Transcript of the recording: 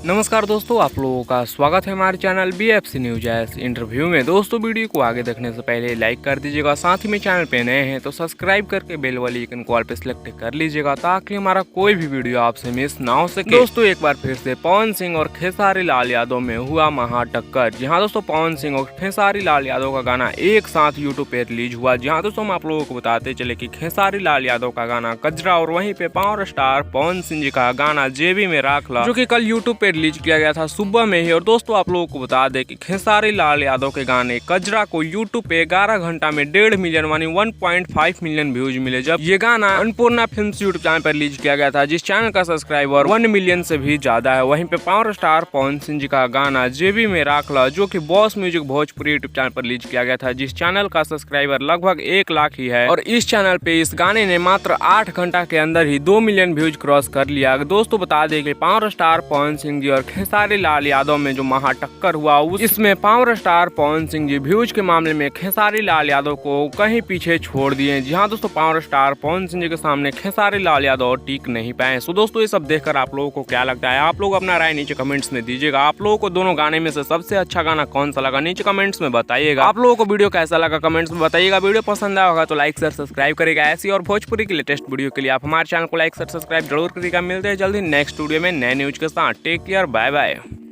नमस्कार दोस्तों, आप लोगों का स्वागत है हमारे channel BFC news S interview में। दोस्तों वीडियो को आगे देखने से पहले लाइक कर दीजिएगा, साथ ही में चैनल पे नए हैं तो सब्सक्राइब करके बेल वाली आइकन को ऑल पे सिलेक्ट कर लीजिएगा ताकि हमारा कोई भी वीडियो आपसे मिस ना हो सके। दोस्तों एक बार फिर से पवन सिंह और खेसारी लाल यादव में हुआ महा टक्कर। जी हाँ दोस्तों, पवन सिंह और खेसारी लाल यादव का गाना एक साथ यूट्यूब पे रिलीज हुआ। जी हाँ दोस्तों, हम आप लोगों को बताते चले कि खेसारी लाल यादव का गाना कजरा और वहीं पे पावर स्टार पवन सिंह जी का गाना जेबी में राखला जो कि कल यूट्यूब पे रिलीज किया गया था सुबह में ही। और दोस्तों आप लोगों को बता दें कि खेसारी लाल यादव के गाने कजरा को यूट्यूब पे 11 घंटा में 1.5 मिलियन यानी 1.5 मिलियन व्यूज मिले, जब ये गाना अन्नपूर्णा फिल्म्स यूट्यूब चैनल पर रिलीज किया गया था जिस चैनल का सब्सक्राइबर 1 मिलियन से भी ज्यादा है। वहीं पे पावर स्टार पवन सिंह जी का गाना जेबी में राखला जो कि boss music Bhojpuri YouTube channel पर रिलीज किया गया था जिस चैनल का सब्सक्राइबर लगभग 1 लाख ही है। और इस चैनल पे इस गाने ने मात्र 8 घंटा के अंदर ही 2 मिलियन व्यूज क्रॉस कर लिया। दोस्तों बता दें कि पावर स्टार पवन सिंह जी और खेसारी लाल यादव में जो महा टक्कर हुआ इसमें power star Pawan Singh ji views के मामले में खेसारी लाल यादव को कहीं पीछे छोड़ दिए। जी हाँ दोस्तों, पावर स्टार पवन सिंह जी के सामने खेसारी लाल यादव टिक नहीं पाए। सो दोस्तों ये सब देखकर आप लोगों को क्या लगता है, आप लोग अपना राय नीचे कमेंट्स में दीजिएगा। आप लोगों को दोनों गाने में से सबसे अच्छा गाना कौन सा लगा नीचे कमेंट्स में बताइएगा। आप लोगों को वीडियो कैसा लगा कमेंट्स में बताइएगा। वीडियो पसंद आया होगा तो लाइक शेयर सब्सक्राइब करेगा। ऐसी और भोजपुरी की लेटेस्ट वीडियो के लिए आप हमारे चैनल को लाइक शेयर सब्सक्राइब जरूर करिएगा। मिलते हैं जल्दी नेक्स्ट वीडियो में नए न्यूज के साथ। Take care, bye bye.